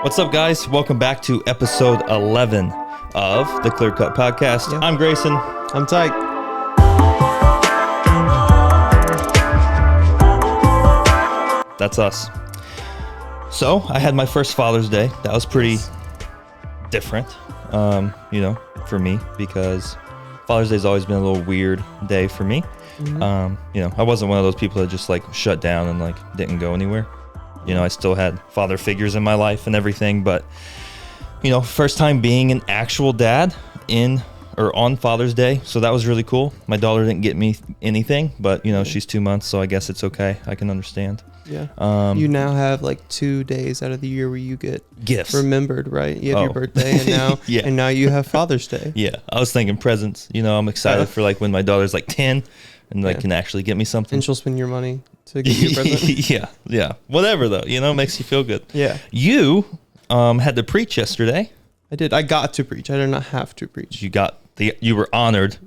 What's up, guys? Welcome back to episode 11 of the ClearCut podcast. Yeah. I'm Grayson. I'm Tyke. That's us. So I had my first Father's Day. That was pretty different, for me, because Father's Day's always been a little weird day for me. Mm-hmm. I wasn't one of those people that just like shut down and like didn't go anywhere. I still had father figures in my life and everything, but first time being an actual dad on Father's Day. So that was really cool. My daughter didn't get me anything, but she's 2 months, so I guess it's okay. I can understand. Yeah. You now have like 2 days out of the year where you get gifts remembered, right? You have your birthday and now yeah. and now you have Father's Day. Yeah. I was thinking presents. I'm excited for like when my daughter's like 10 and can actually get me something. And she'll spend your money to get you a present. Yeah. Whatever though, makes you feel good. Yeah. You had to preach yesterday. I did. I got to preach. I did not have to preach. You were honored.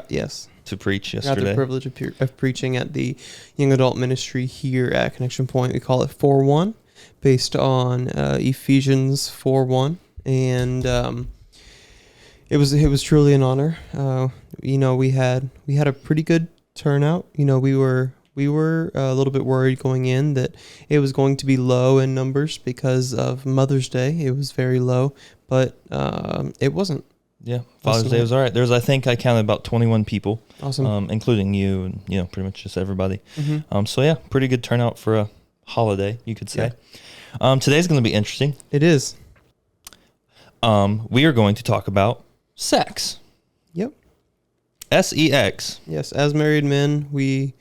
Yes. To preach yesterday. I got the privilege of preaching at the young adult ministry here at Connection Point. We call it 4-1, based on Ephesians 4:1, and it was truly an honor. We had a pretty good turnout. We were a little bit worried going in that it was going to be low in numbers because of Mother's Day. It was very low, but it wasn't. Yeah, Father's Day was all right. I counted about 21 people. Awesome. Including you and, pretty much just everybody. Mm-hmm. So yeah, pretty good turnout for a holiday, you could say. Yeah. Today's going to be interesting. It is. We are going to talk about sex. Yep. SEX. Yes, as married men, we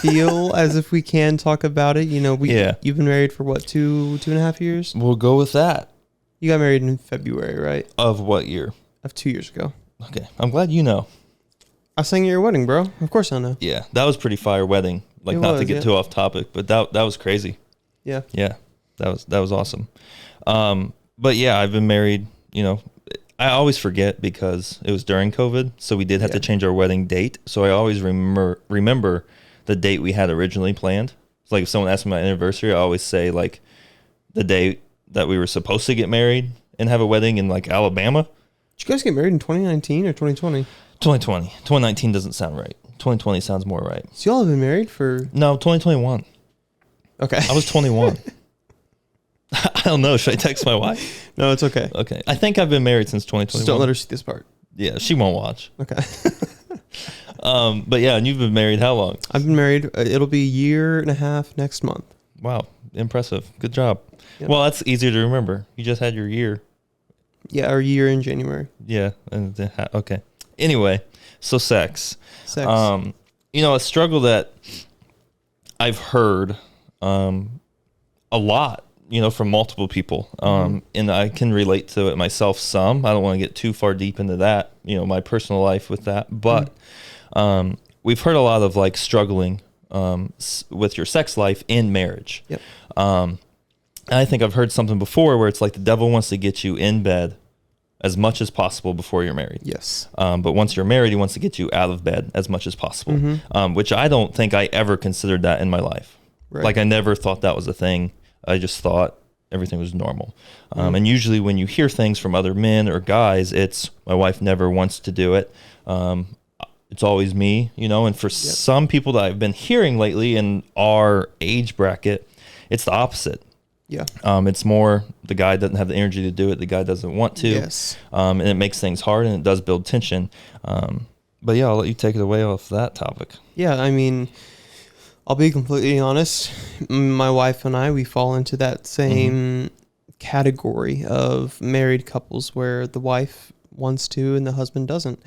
feel as if we can talk about it. You've been married for what, two and a half years? We'll go with that. You got married in February, right? Of what year? Of 2 years ago. Okay. I'm glad you know. I sang at your wedding, bro. Of course I know. Yeah. That was pretty fire wedding. Like, not to get too off topic, but that was crazy. Yeah. Yeah. That was awesome. But yeah, I've been married, I always forget because it was during COVID. So we did have to change our wedding date. So I always remember the date we had originally planned. It's like if someone asks me my anniversary, I always say like the day that we were supposed to get married and have a wedding in like Alabama. Did you guys get married in 2019 or 2020? 2020. 2019 doesn't sound right. 2020 sounds more right. So y'all have been married for... No, 2021. Okay. I was 21. I don't know. Should I text my wife? No, it's okay. Okay. I think I've been married since 2021. Just don't let her see this part. Yeah, she won't watch. Okay. But yeah, and you've been married how long? I've been married. It'll be a year and a half next month. Wow. Impressive. Good job. Yep. Well, that's easier to remember. You just had your year. Yeah, our year in January. Yeah. Okay. Anyway, so sex. Sex. A struggle that I've heard a lot, from multiple people. And I can relate to it myself some. I don't want to get too far deep into that, my personal life with that. But we've heard a lot of like struggling with your sex life in marriage. Yep. And I think I've heard something before where it's like the devil wants to get you in bed as much as possible before you're married. Yes. But once you're married, he wants to get you out of bed as much as possible, which I don't think I ever considered that in my life. Right. Like I never thought that was a thing. I just thought everything was normal. And usually when you hear things from other men or guys, it's my wife never wants to do it. It's always me, and for some people that I've been hearing lately in our age bracket, it's the opposite. Yeah. It's more the guy doesn't have the energy to do it. The guy doesn't want to. Yes. And it makes things hard and it does build tension. But yeah, I'll let you take it away off that topic. Yeah. I mean, I'll be completely honest. My wife and I, we fall into that same category of married couples where the wife wants to and the husband doesn't.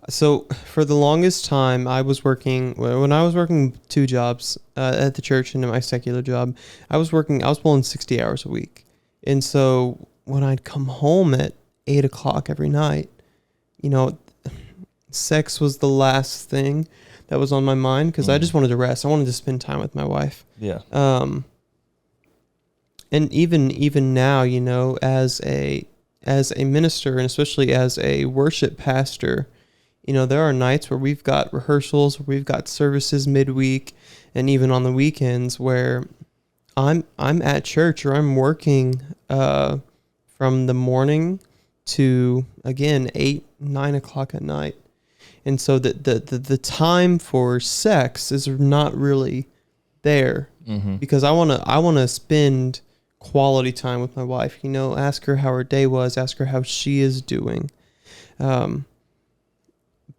So for the longest time when I was working 2 jobs at the church and in my secular job, I was pulling 60 hours a week. And so when I'd come home at 8:00 every night, sex was the last thing that was on my mind because I just wanted to rest. I wanted to spend time with my wife. Yeah. And even now, as a minister and especially as a worship pastor, there are nights where we've got rehearsals, where we've got services midweek, and even on the weekends where I'm at church or I'm working from the morning to again 8, 9 o'clock at night, and so the time for sex is not really there because I wanna spend quality time with my wife. Ask her how her day was, ask her how she is doing.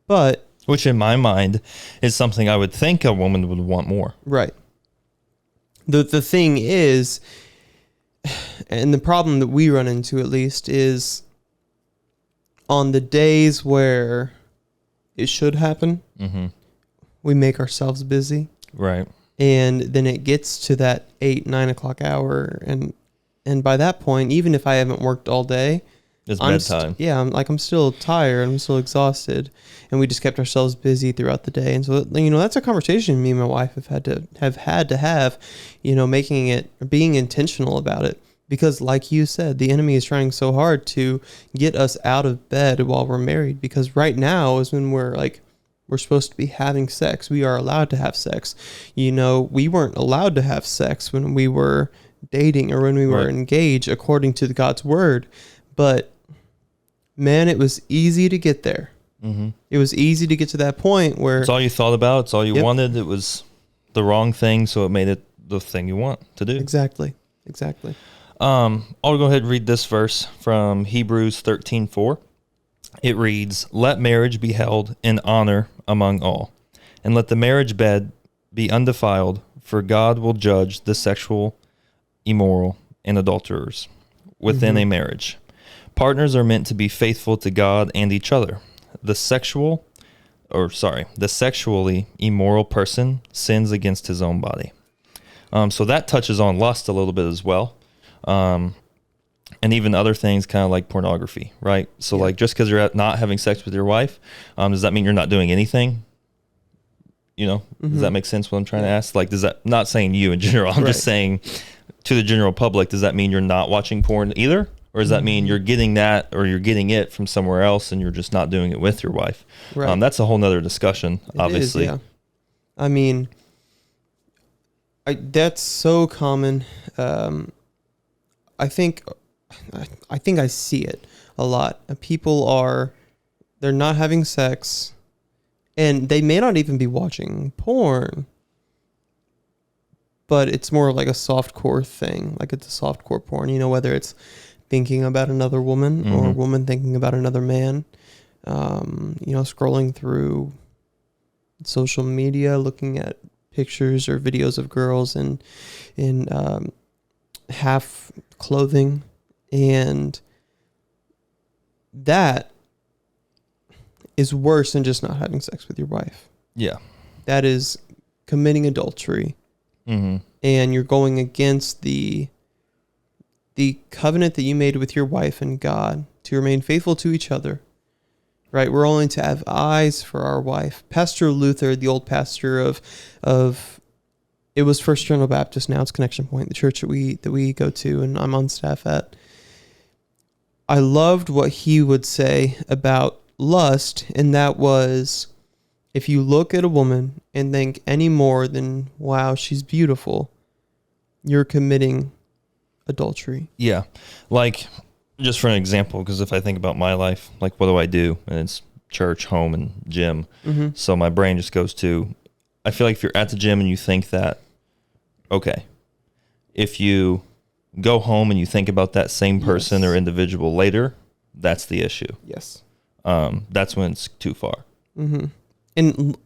But Which in my mind is something I would think a woman would want more. right. The thing is, and the problem that we run into at least is on the days where it should happen, we make ourselves busy. Right. And then it gets to that 8, 9 o'clock hour. And by that point, even if I haven't worked all day, It's bedtime. I'm still tired. I'm still exhausted. And we just kept ourselves busy throughout the day. And so, that's a conversation me and my wife have had to have, making it, being intentional about it. Because like you said, the enemy is trying so hard to get us out of bed while we're married. Because right now is when we're supposed to be having sex. We are allowed to have sex. We weren't allowed to have sex when we were dating or when we were engaged according to God's word. But man, it was easy to get there. It was easy to get to that point where It's all you thought about. It's all you wanted. It was the wrong thing, so it made it the thing you want to do. Exactly. I'll go ahead and read this verse from Hebrews 13:4. It reads, "Let marriage be held in honor among all, and let the marriage bed be undefiled, for God will judge the sexual, immoral, and adulterers within a marriage. Partners are meant to be faithful to God and each other. The sexually immoral person sins against his own body." So that touches on lust a little bit as well. And even other things kind of like pornography, right? So like just because you're not having sex with your wife, does that mean you're not doing anything? Does that make sense what I'm trying to ask? Like, does that, not saying you in general, I'm just saying to the general public, does that mean you're not watching porn either? Or does that mean you're getting that or you're getting it from somewhere else and you're just not doing it with your wife? Right. That's a whole nother discussion, obviously. It is, yeah. I mean, that's so common. I think I see it a lot. They're not having sex and they may not even be watching porn, but it's more like a softcore thing. Like it's a softcore porn, whether it's thinking about another woman or a woman thinking about another man, scrolling through social media, looking at pictures or videos of girls in half clothing. And that is worse than just not having sex with your wife. Yeah. That is committing adultery. And you're going against the covenant that you made with your wife and God to remain faithful to each other. Right? We're only to have eyes for our wife. Pastor Luther, the old pastor of it was First General Baptist, now it's Connection Point, the church that we go to and I'm on staff at. I loved what he would say about lust, and that was, if you look at a woman and think any more than, wow, she's beautiful, you're committing adultery. Yeah. Like, just for an example, because if I think about my life, like, what do I do? And it's church, home, and gym. So my brain just goes to, I feel like if you're at the gym and you think that, okay, if you go home and you think about that same person or individual later, that's the issue. Yes. That's when it's too far. And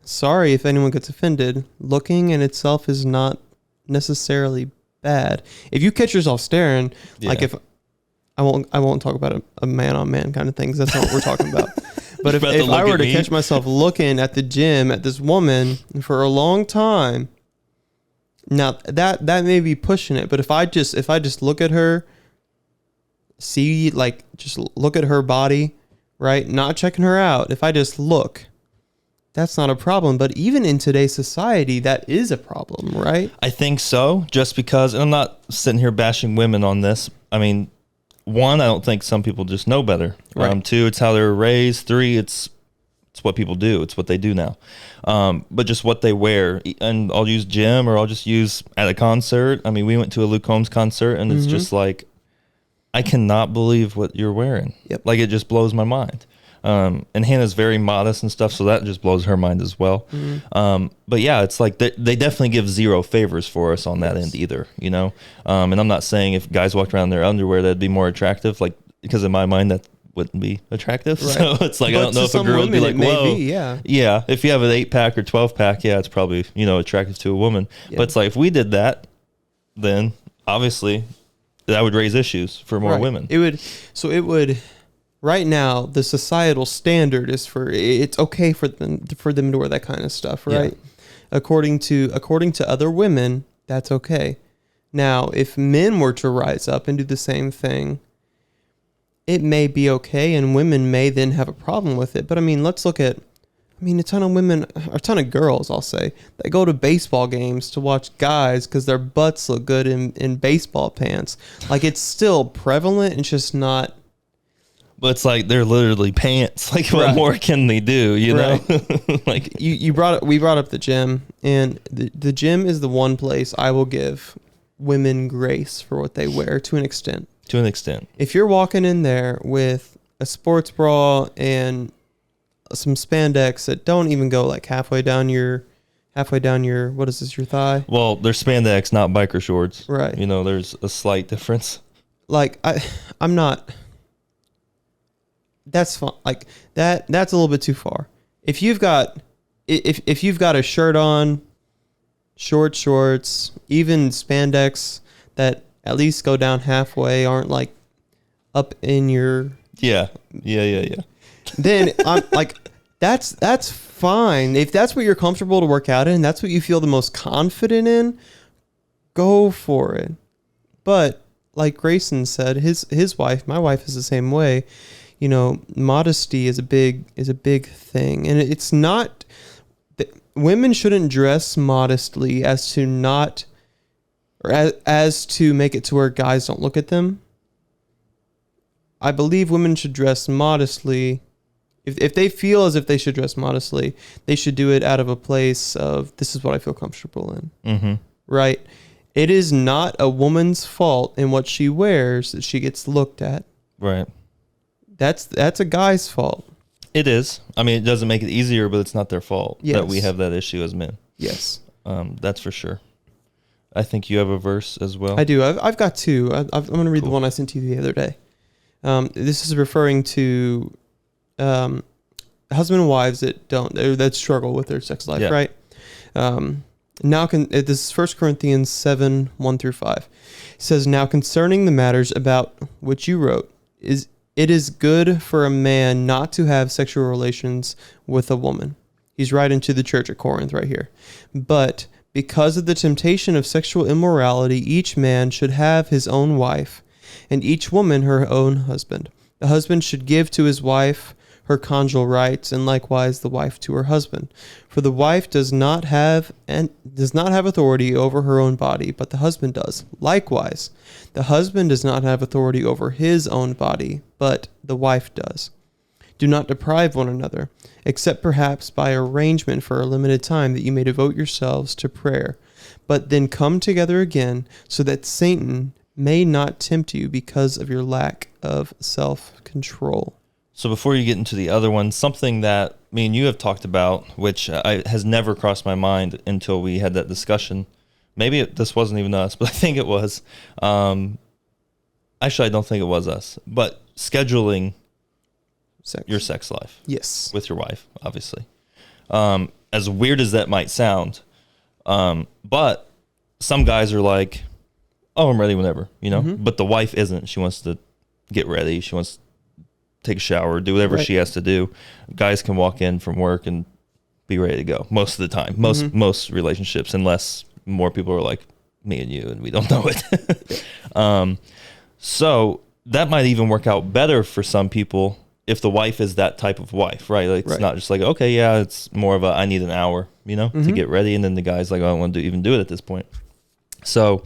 sorry if anyone gets offended, looking in itself is not necessarily bad. If you catch yourself staring, like if I won't talk about a man on man kind of things. That's not what we're talking about. But if I were to catch myself looking at the gym at this woman for a long time, now that may be pushing it. But if I just look at her, just look at her body, right? Not checking her out. If I just look, that's not a problem. But even in today's society, that is a problem, right? I think so, just because, and I'm not sitting here bashing women on this. I mean, one, I don't think some people just know better. Right. 2, it's how they're raised. 3, it's It's what people do. It's what they do now. But just what they wear, and I'll use gym or I'll just use at a concert. I mean, we went to a Luke Combs concert, and it's just like, I cannot believe what you're wearing. Yep. Like, it just blows my mind. And Hannah's very modest and stuff, so that just blows her mind as well. But yeah, it's like they definitely give zero favors for us on that end either, you know? And I'm not saying if guys walked around in their underwear, that'd be more attractive, like, because in my mind, that wouldn't be attractive. Right. So it's like, but I don't know if a girl would be like, whoa. Yeah, if you have an 8-pack or 12-pack, yeah, it's probably, you know, attractive to a woman. Yeah. But it's like, if we did that, then obviously that would raise issues for more women. It would. Right now, the societal standard is it's okay for them to wear that kind of stuff, right? Yeah. According to other women, that's okay. Now, if men were to rise up and do the same thing, it may be okay, and women may then have a problem with it. But I mean, let's look at, a ton of women, a ton of girls, I'll say, that go to baseball games to watch guys because their butts look good in baseball pants. Like, it's still prevalent, it's just not. But it's like they're literally pants. Like, what more can they do? You know, like we brought up the gym, and the gym is the one place I will give women grace for what they wear to an extent. To an extent. If you're walking in there with a sports bra and some spandex that don't even go like halfway down your what is this, your thigh? Well, they're spandex, not biker shorts. Right. You know, there's a slight difference. Like I'm not. That's fine. Like that's a little bit too far. If you've got a shirt on, shorts, even spandex that at least go down halfway, aren't like up in your yeah. Then I'm like, that's fine. If that's what you're comfortable to work out in, that's what you feel the most confident in, go for it. But like Grayson said, his wife, my wife is the same way. You know, modesty is a big thing, and it's not. Women shouldn't dress modestly as to not, or as to make it to where guys don't look at them. I believe women should dress modestly. If they feel as if they should dress modestly, they should do it out of a place of, this is what I feel comfortable in. Mm-hmm. Right? It is not a woman's fault in what she wears that she gets looked at. Right. That's a guy's fault. It is. I mean, it doesn't make it easier, but it's not their fault that we have that issue as men. Yes. That's for sure. I think you have a verse as well. I do. I've got two. I'm going to read the one I sent to you the other day. This is referring to husband and wives that struggle with their sex life, right? This is 1 Corinthians 7, 1-5. It says, "Now concerning the matters about which you wrote, it is good for a man not to have sexual relations with a woman." He's writing to the church at Corinth right here. "But because of the temptation of sexual immorality, each man should have his own wife, and each woman her own husband. The husband should give to his wife her conjugal rights, and likewise the wife to her husband. For the wife does not have authority over her own body, but the husband does. Likewise, the husband does not have authority over his own body, but the wife does. Do not deprive one another, except perhaps by arrangement for a limited time, that you may devote yourselves to prayer. But then come together again, so that Satan may not tempt you because of your lack of self-control." So before you get into the other one, something that me and you have talked about, which has never crossed my mind until we had that discussion. Maybe this wasn't even us, but I think it was. Actually, I don't think it was us. But scheduling your sex life. Yes. With your wife, obviously. As weird as that might sound. But some guys are like, oh, I'm ready whenever, you know? Mm-hmm. But the wife isn't. She wants to get ready. She wants to take a shower, do whatever she has to do. Guys can walk in from work and be ready to go most of the time. Most relationships, unless more people are like me and you and we don't know it. So that might even work out better for some people if the wife is that type of wife, right? Like it's not just like, okay, yeah, it's more of a, I need an hour, you know, to get ready. And then the guy's like, I don't want to even do it at this point. So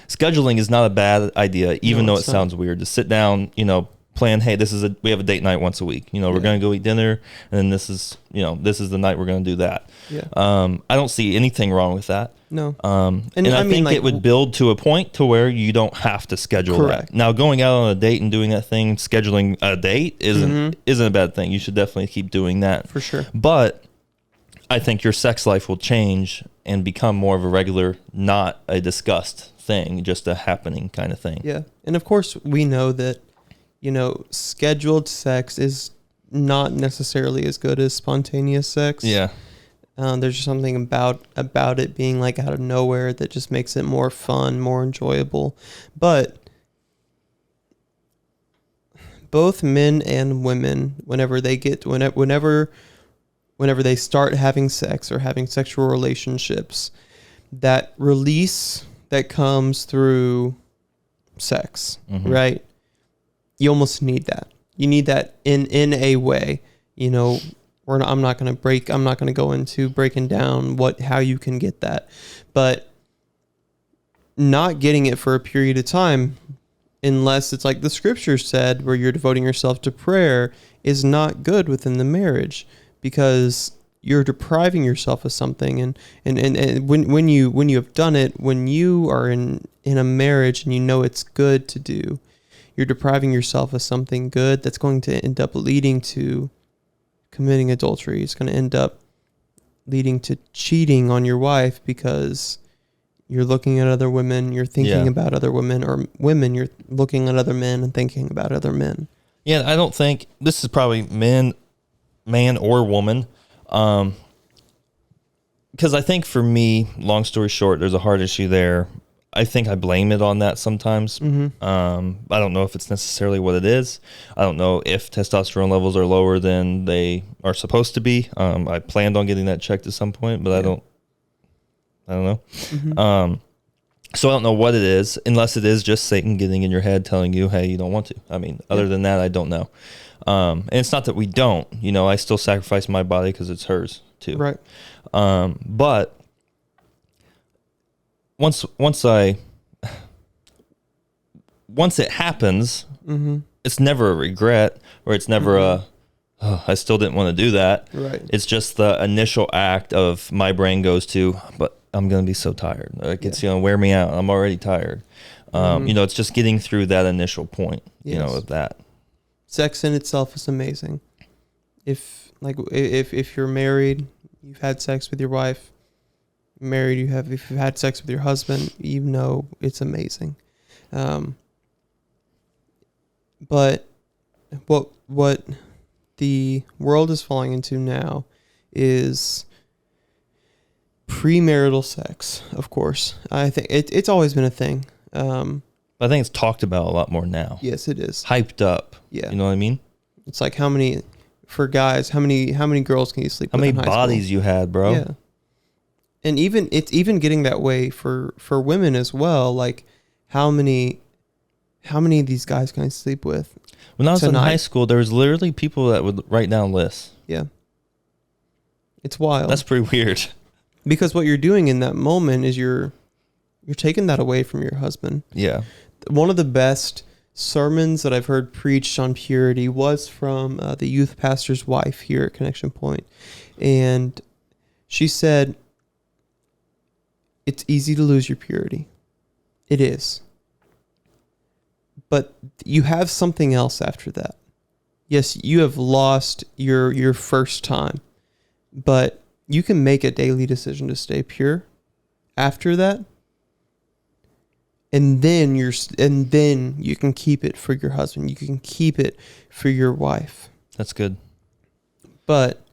scheduling is not a bad idea, even though it sounds weird, to sit down, you know, plan, hey, we have a date night once a week. You know, we're going to go eat dinner, and then this is the night we're going to do that. Yeah. I don't see anything wrong with that. No. And I think it would build to a point to where you don't have to schedule correct. that. Now, going out on a date and doing that thing, scheduling a date isn't a bad thing. You should definitely keep doing that. For sure. But I think your sex life will change and become more of a regular, not a discussed thing, just a happening kind of thing. Yeah. And of course, we know that, scheduled sex is not necessarily as good as spontaneous sex. Yeah. There's just something about it being like out of nowhere that just makes it more fun, more enjoyable. But both men and women, whenever they start having sex or having sexual relationships, that release that comes through sex, right? You almost need that. You need that in a way, I'm not going to go into breaking down how you can get that, but not getting it for a period of time, unless it's like the scripture said, where you're devoting yourself to prayer, is not good within the marriage, because you're depriving yourself of something. And when you have done it, when you are in a marriage and it's good to do, you're depriving yourself of something good that's going to end up leading to committing adultery. It's going to end up leading to cheating on your wife, because you're looking at other women, you're thinking about other women, or women, you're looking at other men and thinking about other men. Yeah, I don't think this is probably man or woman. Because I think for me, long story short, there's a heart issue there. I think I blame it on that sometimes. I don't know if it's necessarily what it is. I don't know if testosterone levels are lower than they are supposed to be. I planned on getting that checked at some point, but I don't know. So I don't know what it is, unless it is just Satan getting in your head telling you, hey, you don't want to. I mean, other than that, I don't know. And it's not that we don't, I still sacrifice my body because it's hers too. Right. But once it happens, it's never a regret, or it's never I still didn't want to do that. Right. It's just the initial act of my brain goes to, but I'm going to be so tired. Like it's going to wear me out. I'm already tired. It's just getting through that initial point, of that. Sex in itself is amazing. If you're married, you've had sex with your wife, married, if you've had sex with your husband, it's amazing. But what the world is falling into now is premarital sex. Of course, I think it's always been a thing. I think it's talked about a lot more now. Yes, it is. Hyped up. Yeah. You know what I mean? It's like how many girls can you sleep with? How many in high bodies school? You had, bro? Yeah. And it's getting that way for women as well. Like how many of these guys can I sleep with? When I was in high school, there was literally people that would write down lists. Yeah. It's wild. That's pretty weird. Because what you're doing in that moment is you're taking that away from your husband. Yeah. One of the best sermons that I've heard preached on purity was from the youth pastor's wife here at Connection Point. And she said, it's easy to lose your purity. It is. But you have something else after that. Yes, you have lost your first time, but you can make a daily decision to stay pure after that. And then you can keep it for your husband. You can keep it for your wife. That's good. But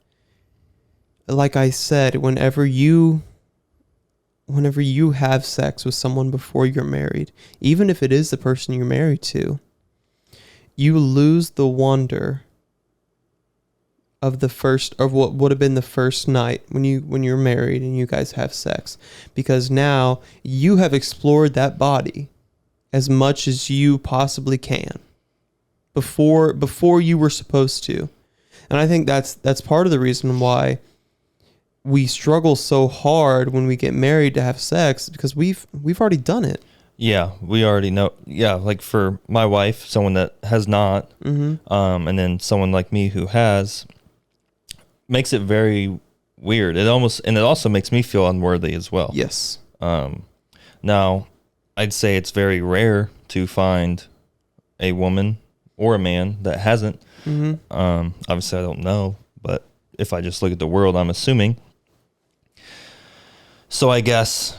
like I said, whenever you have sex with someone before you're married, even if it is the person you're married to, you lose the wonder of what would have been the first night when you're married and you guys have sex, because now you have explored that body as much as you possibly can before you were supposed to. And I think that's part of the reason why we struggle so hard when we get married to have sex, because we've already done it. Yeah, we already know. Yeah, like for my wife, someone that has not, and then someone like me who has, makes it very weird. It also makes me feel unworthy as well. Yes. Now, I'd say it's very rare to find a woman or a man that hasn't. Obviously, I don't know, but if I just look at the world, I'm assuming. So I guess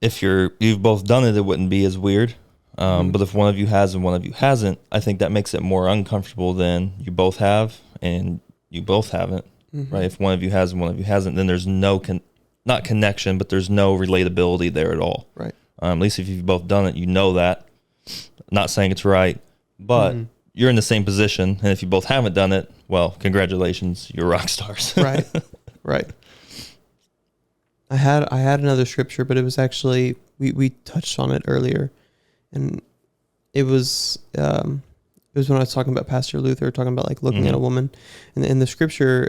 if you've both done it, it wouldn't be as weird. But if one of you has and one of you hasn't, I think that makes it more uncomfortable than you both have and you both haven't. Right? If one of you has and one of you hasn't, then there's no not connection, but there's no relatability there at all. Right. At least if you've both done it, you know that. Not saying it's right, but you're in the same position. And if you both haven't done it, well, congratulations, you're rock stars. Right. Right. I had another scripture, but it was actually we touched on it earlier, and it was when I was talking about Pastor Luther, talking about like looking at a woman, and in the scripture,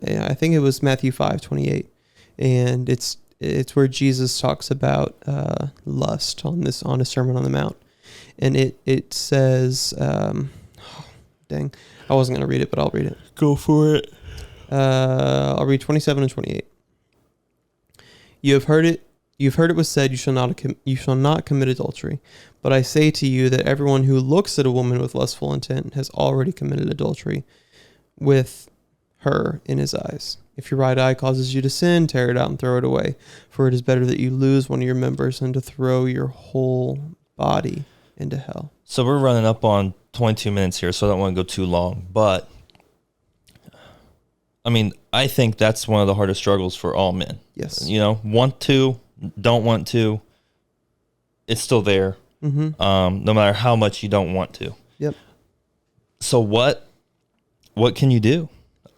I think it was Matthew 5:28, and it's where Jesus talks about lust on a Sermon on the Mount, and it says, dang, I wasn't gonna read it, but I'll read it. Go for it. I'll read 27 and 28. You've heard it was said, you shall not commit adultery. But I say to you that everyone who looks at a woman with lustful intent has already committed adultery with her in his eyes. If your right eye causes you to sin, tear it out and throw it away. For it is better that you lose one of your members than to throw your whole body into hell. So we're running up on 22 minutes here, so I don't want to go too long. But, I mean, I think that's one of the hardest struggles for all men. Yes. You know, want to, don't want to, it's still there. No matter how much you don't want to. Yep. So what can you do?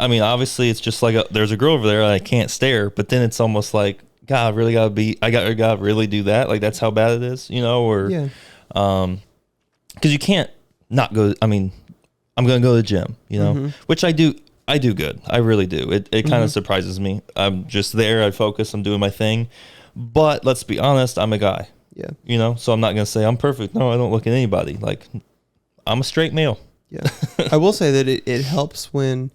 I mean, obviously it's just like there's a girl over there I can't stare, but then it's almost like, God, I really gotta really do that? Like that's how bad it is, you know? Or, because you can't not go, I mean, I'm going to go to the gym, you know, which I do good. I really do. It kind of surprises me. I'm just there. I focus. I'm doing my thing. But let's be honest, I'm a guy. Yeah. You know, so I'm not going to say I'm perfect. No, I don't look at anybody. Like, I'm a straight male. Yeah. I will say that it helps when,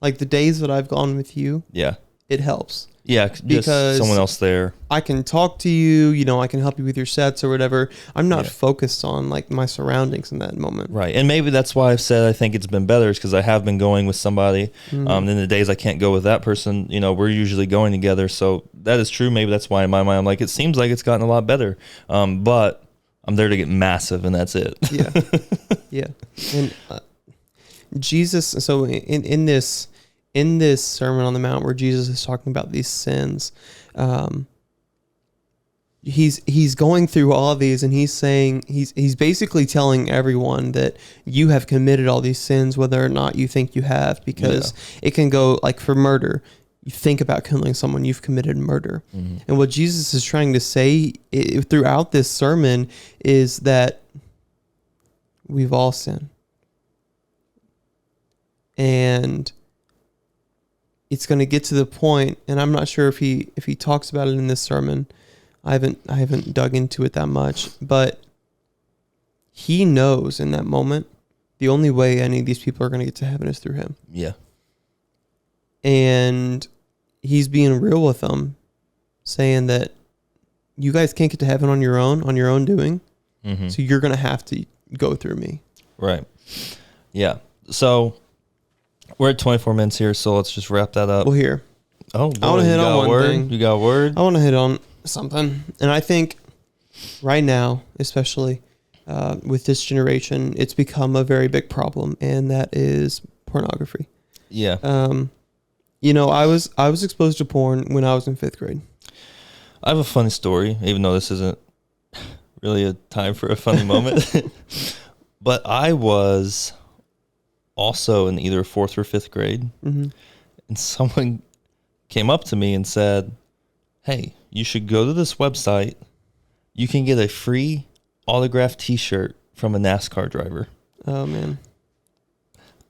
like, the days that I've gone with you. Yeah. It helps. Yeah, just someone else there. I can talk to you, you know, I can help you with your sets or whatever. I'm not focused on like my surroundings in that moment. Right. And maybe that's why I've said I think it's been better is because I have been going with somebody. Then the days I can't go with that person, you know, we're usually going together. So that is true. Maybe that's why in my mind I'm like, it seems like it's gotten a lot better. But I'm there to get massive and that's it. Yeah. Yeah. And Jesus, so in this Sermon on the Mount where Jesus is talking about these sins, he's going through all of these and he's saying, he's basically telling everyone that you have committed all these sins, whether or not you think you have, because it can go like for murder. You think about killing someone, you've committed murder. And what Jesus is trying to say throughout this sermon is that we've all sinned. And it's going to get to the point, and I'm not sure if he talks about it in this sermon. I haven't dug into it that much, but he knows in that moment the only way any of these people are going to get to heaven is through him. Yeah. And he's being real with them, saying that you guys can't get to heaven on your own doing. So you're going to have to go through me. Right. Yeah. So we're at 24 minutes here, so let's just wrap that up. Well, here. Oh, boy, I want to hit on one thing. You got a word? I want to hit on something. And I think right now, especially with this generation, it's become a very big problem, and that is pornography. Yeah. You know, I was exposed to porn when I was in 5th grade. I have a funny story, even though this isn't really a time for a funny moment. But I was also in either 4th or 5th grade, and someone came up to me and said, hey, you should go to this website. You can get a free autographed t-shirt from a NASCAR driver. Oh, man.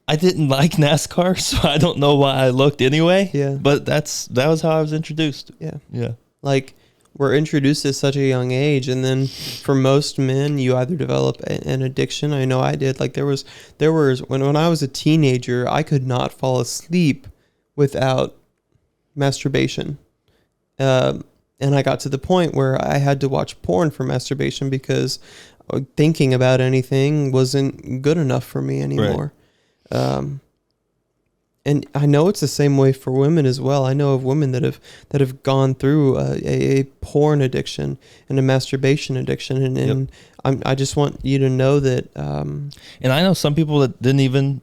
I didn't like NASCAR, so I don't know why I looked anyway. Yeah. But that was how I was introduced. Yeah. Yeah. Like, we're introduced at such a young age, and then for most men, you either develop an addiction. I know I did. Like there was when I was a teenager, I could not fall asleep without masturbation. And I got to the point where I had to watch porn for masturbation because thinking about anything wasn't good enough for me anymore. Right. And I know it's the same way for women as well. I know of women that have gone through a porn addiction and a masturbation addiction, and I just want you to know that. And I know some people that didn't even,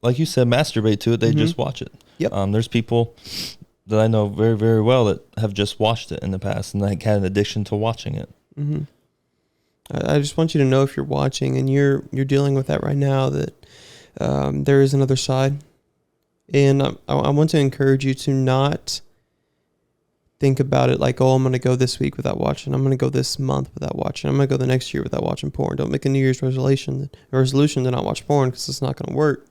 like you said, masturbate to it. They just watch it. Yep. There's people that I know very, very well that have just watched it in the past and like had an addiction to watching it. Mm-hmm. I just want you to know, if you're watching and you're dealing with that right now, that there is another side. And I want to encourage you to not think about it like, oh, I'm going to go this week without watching. I'm going to go this month without watching. I'm going to go the next year without watching porn. Don't make a New Year's resolution to not watch porn, because it's not going to work.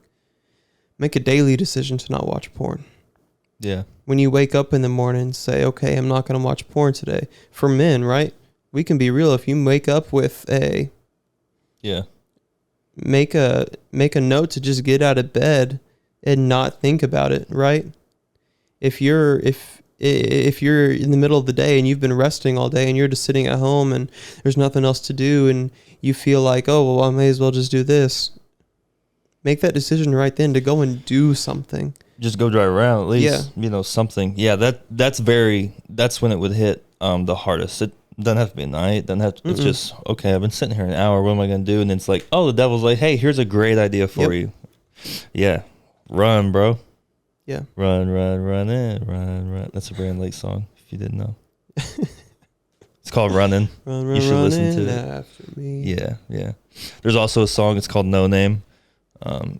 Make a daily decision to not watch porn. Yeah. When you wake up in the morning, say, okay, I'm not going to watch porn today. For men, right? We can be real. If you wake up with make a note to just get out of bed and not think about it, right? If you're in the middle of the day and you've been resting all day and you're just sitting at home and there's nothing else to do and you feel like, oh, well, I may as well just do this. Make that decision right then to go and do something. Just go drive around at least, something. Yeah, that's when it would hit the hardest. It doesn't have to be a night. It's just, okay, I've been sitting here an hour. What am I going to do? And it's like, oh, the devil's like, hey, here's a great idea for you. Yeah. Run, bro. Yeah. Run. That's a Brand Lake song, if you didn't know. It's called Running. You should listen to it. After me. Yeah. There's also a song, it's called No Name.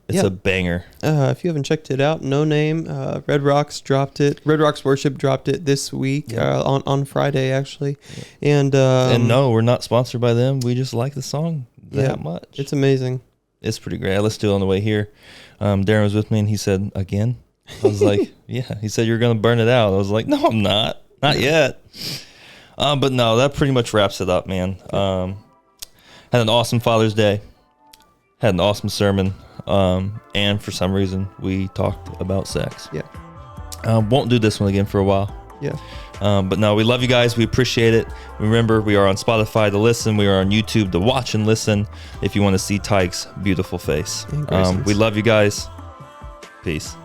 It's a banger. If you haven't checked it out, No Name, Red Rocks dropped it. Red Rocks Worship dropped it this week, on Friday, actually. Yeah. And no, we're not sponsored by them. We just like the song that much. It's amazing. It's pretty great. I listened to it on the way here. Darren was with me and he said, again? I was like, yeah. He said, you're going to burn it out. I was like, no, I'm not. Not yet. But no, that pretty much wraps it up, man. Had an awesome Father's Day. Had an awesome sermon. And for some reason, we talked about sex. Yeah. Won't do this one again for a while. Yeah. But no, we love you guys. We appreciate it. Remember, we are on Spotify to listen. We are on YouTube to watch and listen if you want to see Tyke's beautiful face. We love you guys. Peace.